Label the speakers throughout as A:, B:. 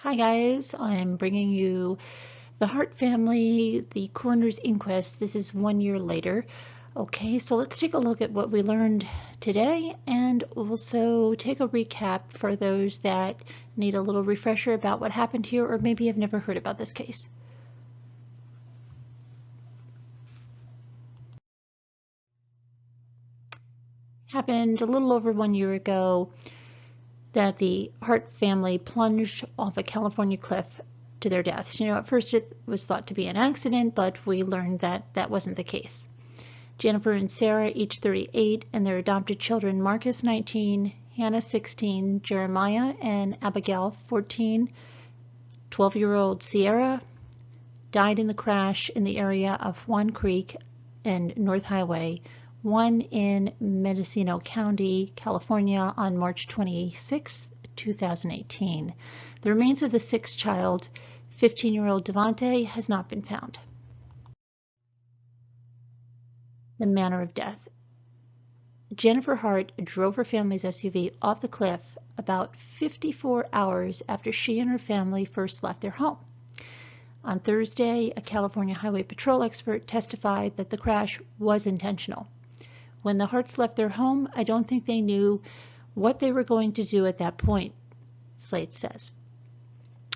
A: Hi guys, I'm bringing you the Hart family, the coroner's inquest. This is 1 year later. Okay, so let's take a look at what we learned today and also take a recap for those that need a little refresher about what happened here or maybe have never heard about this case. Happened a little over 1 year ago that the Hart family plunged off a California cliff to their deaths. At first it was thought to be an accident, but we learned that that wasn't the case. Jennifer and Sarah, each 38, and their adopted children, Marcus, 19, Hannah, 16, Jeremiah and Abigail, 14, 12-year-old Sierra, died in the crash in the area of Juan Creek and North Highway 1 in Mendocino County, California on March 26, 2018. The remains of the sixth child, 15-year-old Devante, has not been found. The manner of death. Jennifer Hart drove her family's SUV off the cliff about 54 hours after she and her family first left their home. On Thursday, a California Highway Patrol expert testified that the crash was intentional. When the Harts left their home, I don't think they knew what they were going to do at that point, Slate says.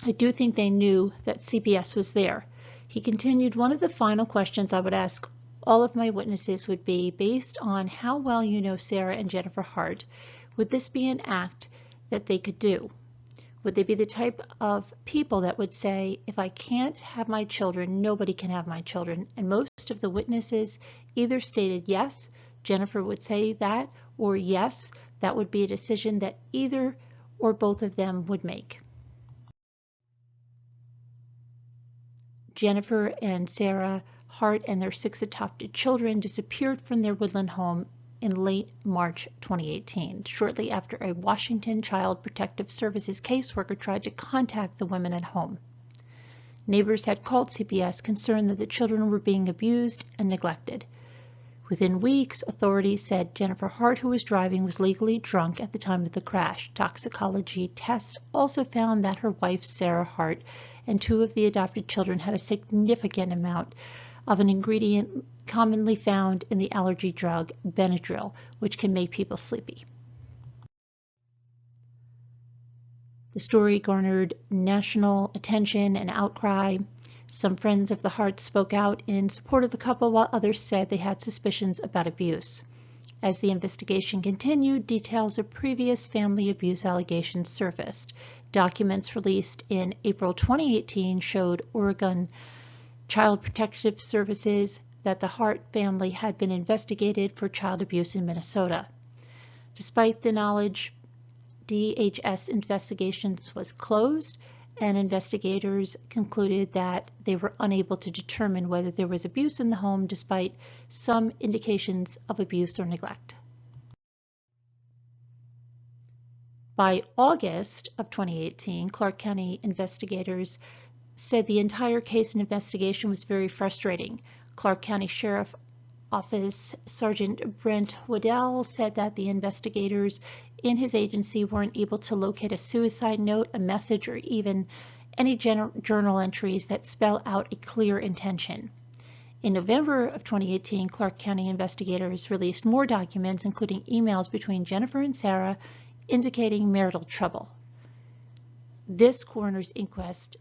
A: I do think they knew that CPS was there. He continued, one of the final questions I would ask all of my witnesses would be, based on how well you know Sarah and Jennifer Hart, would this be an act that they could do? Would they be the type of people that would say, if I can't have my children, nobody can have my children? And most of the witnesses either stated yes, Jennifer would say that, or yes, that would be a decision that either or both of them would make. Jennifer and Sarah Hart and their 6 adopted children disappeared from their Woodland home in late March 2018, shortly after a Washington Child Protective Services caseworker tried to contact the women at home. Neighbors had called CPS concerned that the children were being abused and neglected. Within weeks, authorities said Jennifer Hart, who was driving, was legally drunk at the time of the crash. Toxicology tests also found that her wife, Sarah Hart, and 2 of the adopted children had a significant amount of an ingredient commonly found in the allergy drug Benadryl, which can make people sleepy. The story garnered national attention and outcry. Some friends of the Harts spoke out in support of the couple, while others said they had suspicions about abuse. As the investigation continued, details of previous family abuse allegations surfaced. Documents released in April 2018 showed Oregon Child Protective Services that the Hart family had been investigated for child abuse in Minnesota. Despite the knowledge, DHS investigations was closed, and investigators concluded that they were unable to determine whether there was abuse in the home despite some indications of abuse or neglect. By August of 2018, Clark County investigators said the entire case and investigation was very frustrating. Clark County Sheriff Office Sergeant Brent Waddell said that the investigators in his agency weren't able to locate a suicide note, a message, or even any journal entries that spell out a clear intention. In November of 2018, Clark County investigators released more documents, including emails between Jennifer and Sarah indicating marital trouble. This coroner's inquest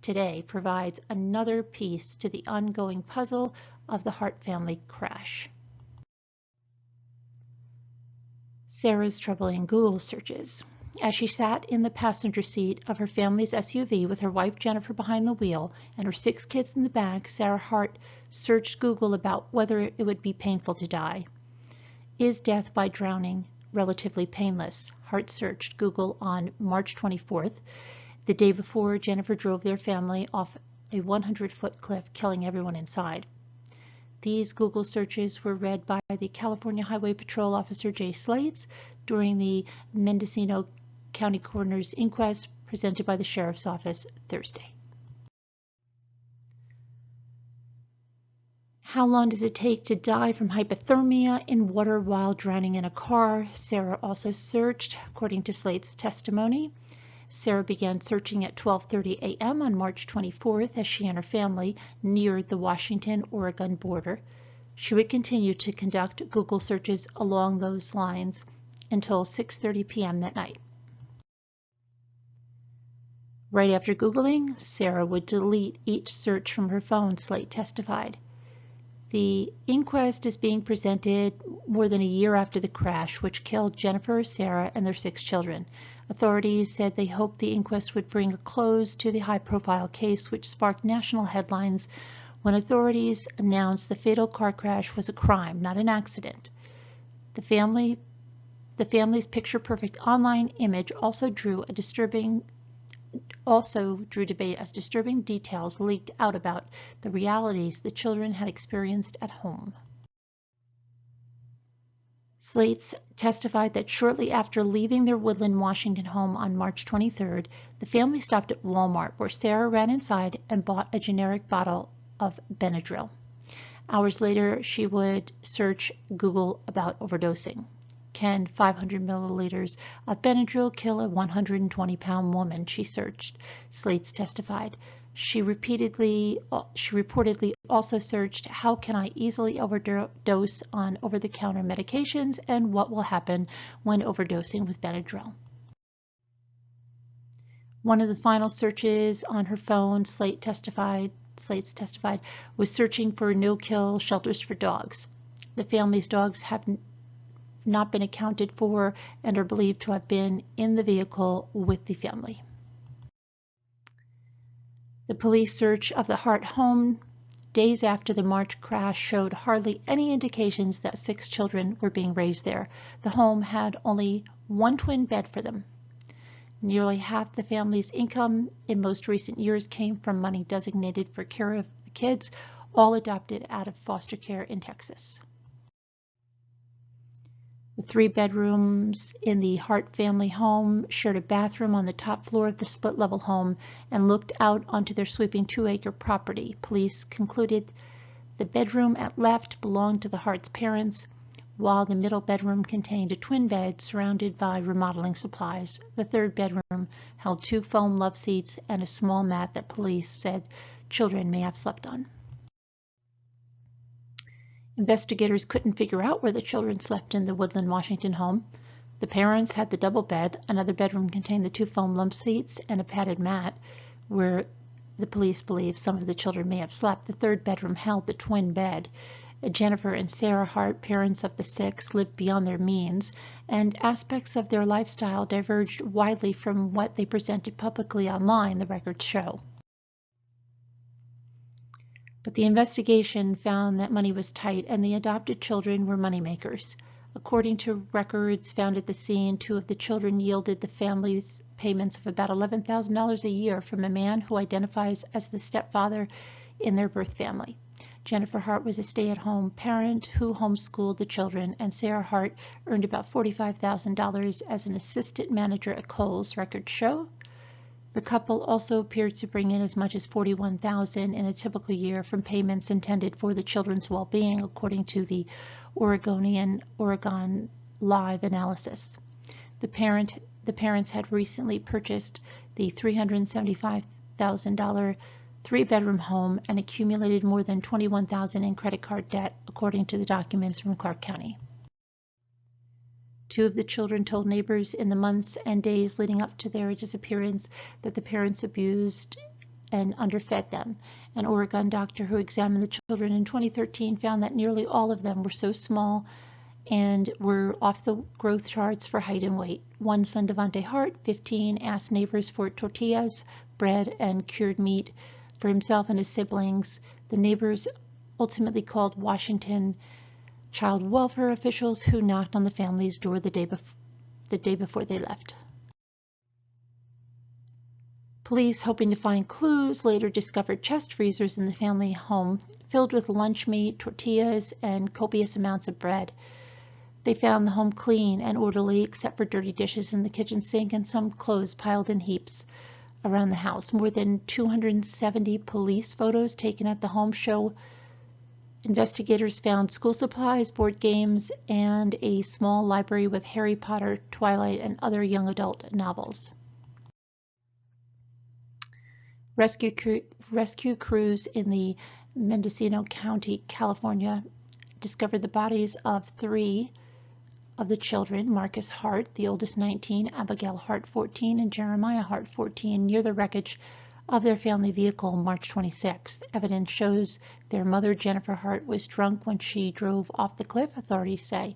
A: today provides another piece to the ongoing puzzle of the Hart family crash. Sarah's troubling Google searches. As she sat in the passenger seat of her family's SUV with her wife Jennifer behind the wheel and her 6 kids in the back, Sarah Hart searched Google about whether it would be painful to die. Is death by drowning relatively painless? Hart searched Google on March 24th, the day before Jennifer drove their family off a 100-foot cliff, killing everyone inside. These Google searches were read by the California Highway Patrol officer Jay Slates during the Mendocino County Coroner's inquest presented by the Sheriff's Office Thursday. How long does it take to die from hypothermia in water while drowning in a car? Sarah also searched, according to Slate's testimony. Sarah began searching at 12:30 a.m. on March 24th as she and her family neared the Washington-Oregon border. She would continue to conduct Google searches along those lines until 6:30 p.m. that night. Right after Googling, Sarah would delete each search from her phone, Slate testified. The inquest is being presented more than a year after the crash, which killed Jennifer, Sarah, and their 6 children. Authorities said they hoped the inquest would bring a close to the high-profile case, which sparked national headlines when authorities announced the fatal car crash was a crime, not an accident. The family's picture-perfect online image also drew debate as disturbing details leaked out about the realities the children had experienced at home. Slates testified that shortly after leaving their Woodland, Washington home on March 23rd, the family stopped at Walmart, where Sarah ran inside and bought a generic bottle of Benadryl. Hours later, she would search Google about overdosing. Can 500 milliliters of Benadryl kill a 120-pound woman? She searched. Slates testified. She reportedly also searched, how can I easily overdose on over-the-counter medications, and what will happen when overdosing with Benadryl? One of the final searches on her phone, Slates testified, was searching for no-kill shelters for dogs. The family's dogs have not been accounted for and are believed to have been in the vehicle with the family. The police search of the Hart home days after the March crash showed hardly any indications that 6 children were being raised there. The home had only one twin bed for them. Nearly half the family's income in most recent years came from money designated for care of the kids, all adopted out of foster care in Texas. The 3 bedrooms in the Hart family home shared a bathroom on the top floor of the split-level home and looked out onto their sweeping 2-acre property. Police concluded the bedroom at left belonged to the Hart's parents, while the middle bedroom contained a twin bed surrounded by remodeling supplies. The 3rd bedroom held 2 foam love seats and a small mat that police said children may have slept on. Investigators couldn't figure out where the children slept in the Woodland, Washington home. The parents had the double bed. Another bedroom contained the 2 foam love seats and a padded mat where the police believe some of the children may have slept. The 3rd bedroom held the twin bed. Jennifer and Sarah Hart, parents of the 6, lived beyond their means, and aspects of their lifestyle diverged widely from what they presented publicly online, the records show. But the investigation found that money was tight and the adopted children were moneymakers. According to records found at the scene, 2 of the children yielded the family's payments of about $11,000 a year from a man who identifies as the stepfather in their birth family. Jennifer Hart was a stay-at-home parent who homeschooled the children, and Sarah Hart earned about $45,000 as an assistant manager at Kohl's, records show. The couple also appeared to bring in as much as $41,000 in a typical year from payments intended for the children's well-being, according to the Oregon Live analysis. The parents had recently purchased the $375,000 3-bedroom home and accumulated more than $21,000 in credit card debt, according to the documents from Clark County. 2 of the children told neighbors in the months and days leading up to their disappearance that the parents abused and underfed them. An Oregon doctor who examined the children in 2013 found that nearly all of them were so small and were off the growth charts for height and weight. One son, Devontae Hart, 15, asked neighbors for tortillas, bread, and cured meat for himself and his siblings. The neighbors ultimately called Washington child welfare officials, who knocked on the family's door the day before they left. Police, hoping to find clues, later discovered chest freezers in the family home filled with lunch meat, tortillas, and copious amounts of bread. They found the home clean and orderly except for dirty dishes in the kitchen sink and some clothes piled in heaps around the house. More than 270 police photos taken at the home show investigators found school supplies, board games, and a small library with Harry Potter, Twilight, and other young adult novels. Rescue crews in the Mendocino County, California, discovered the bodies of 3 of the children, Marcus Hart, the oldest 19, Abigail Hart 14, and Jeremiah Hart 14, near the wreckage of their family vehicle March 26th. Evidence shows their mother, Jennifer Hart, was drunk when she drove off the cliff, authorities say.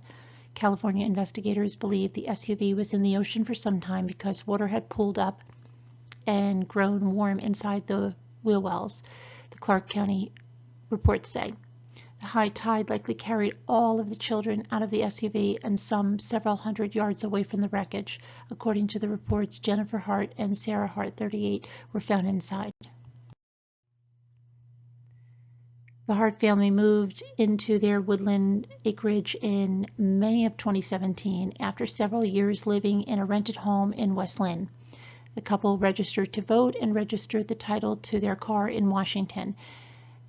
A: California investigators believe the SUV was in the ocean for some time because water had pooled up and grown warm inside the wheel wells, the Clark County reports say. The high tide likely carried all of the children out of the SUV and some several hundred yards away from the wreckage. According to the reports, Jennifer Hart and Sarah Hart, 38, were found inside. The Hart family moved into their woodland acreage in May of 2017 after several years living in a rented home in West Lynn. The couple registered to vote and registered the title to their car in Washington.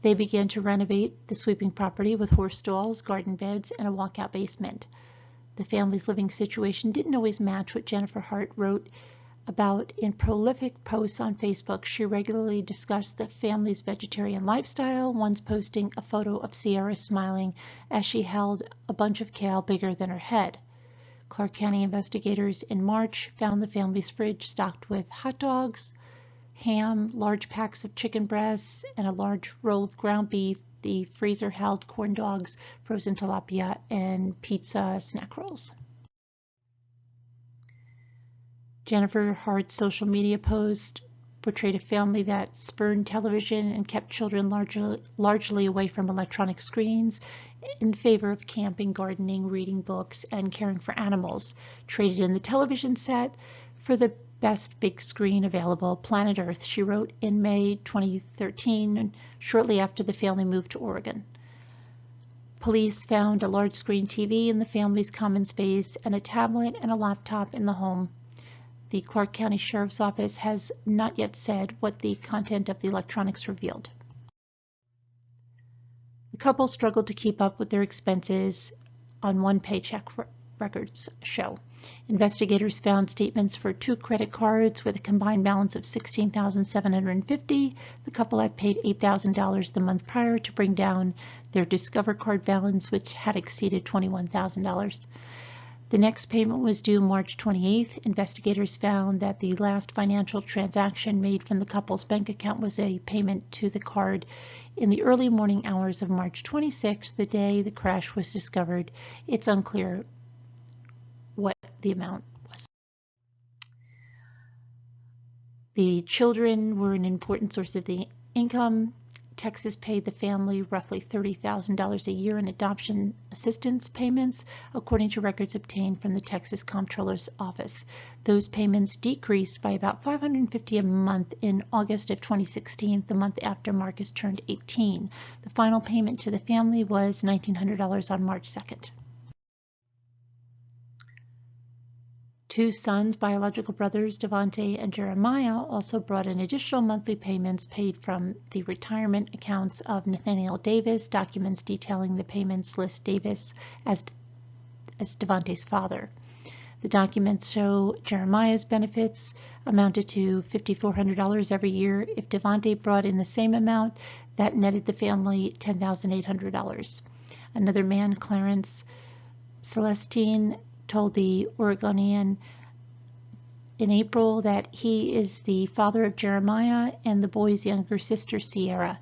A: They began to renovate the sweeping property with horse stalls, garden beds, and a walkout basement. The family's living situation didn't always match what Jennifer Hart wrote about in prolific posts on Facebook. She regularly discussed the family's vegetarian lifestyle, once posting a photo of Sierra smiling as she held a bunch of kale bigger than her head. Clark County investigators in March found the family's fridge stocked with hot dogs, ham, large packs of chicken breasts, and a large roll of ground beef. The freezer held corn dogs, frozen tilapia, and pizza snack rolls. Jennifer Hart's social media post portrayed a family that spurned television and kept children largely away from electronic screens in favor of camping, gardening, reading books, and caring for animals. Traded in the television set for the best big screen available, Planet Earth, she wrote in May 2013, shortly after the family moved to Oregon. Police found a large screen TV in the family's common space and a tablet and a laptop in the home. The Clark County Sheriff's Office has not yet said what the content of the electronics revealed. The couple struggled to keep up with their expenses on one paycheck, records show. Investigators found statements for 2 credit cards with a combined balance of $16,750. The couple had paid $8,000 the month prior to bring down their Discover card balance, which had exceeded $21,000. The next payment was due March 28th. Investigators found that the last financial transaction made from the couple's bank account was a payment to the card in the early morning hours of March 26th, the day the crash was discovered. It's unclear what the amount was. The children were an important source of the income. Texas paid the family roughly $30,000 a year in adoption assistance payments, according to records obtained from the Texas Comptroller's Office. Those payments decreased by about $550 a month in August of 2016, the month after Marcus turned 18. The final payment to the family was $1,900 on March 2nd. 2 sons, biological brothers, Devontae and Jeremiah, also brought in additional monthly payments paid from the retirement accounts of Nathaniel Davis. Documents detailing the payments list Davis as Devontae's father. The documents show Jeremiah's benefits amounted to $5,400 every year. If Devontae brought in the same amount, that netted the family $10,800. Another man, Clarence Celestine, told the Oregonian in April that he is the father of Jeremiah and the boy's younger sister, Sierra.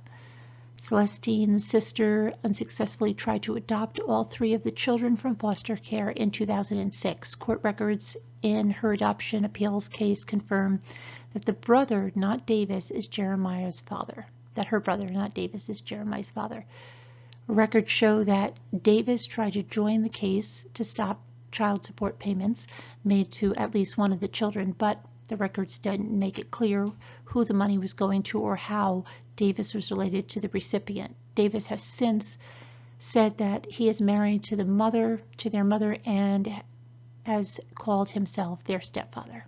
A: Celestine's sister unsuccessfully tried to adopt all 3 of the children from foster care in 2006. Court records in her adoption appeals case confirm that the brother, not Davis, is Jeremiah's father. That her brother, not Davis, is Jeremiah's father. Records show that Davis tried to join the case to stop child support payments made to at least one of the children, but the records didn't make it clear who the money was going to or how Davis was related to the recipient. Davis has since said that he is married to their mother, and has called himself their stepfather.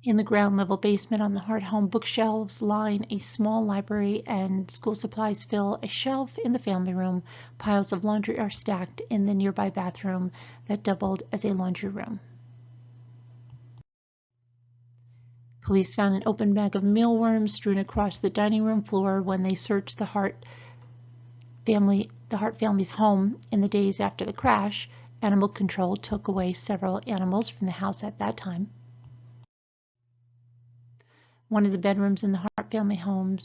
A: In the ground level basement on the Hart home, bookshelves line a small library and school supplies fill a shelf in the family room. Piles of laundry are stacked in the nearby bathroom that doubled as a laundry room. Police found an open bag of mealworms strewn across the dining room floor when they searched the Hart family's home in the days after the crash. Animal control took away several animals from the house at that time. One of the bedrooms in the Hart family home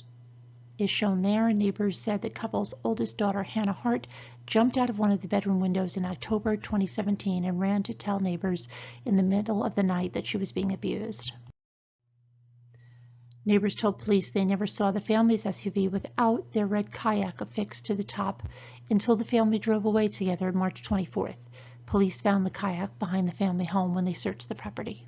A: is shown there. Neighbors said the couple's oldest daughter, Hannah Hart, jumped out of one of the bedroom windows in October 2017 and ran to tell neighbors in the middle of the night that she was being abused. Neighbors told police they never saw the family's SUV without their red kayak affixed to the top until the family drove away together March 24th. Police found the kayak behind the family home when they searched the property.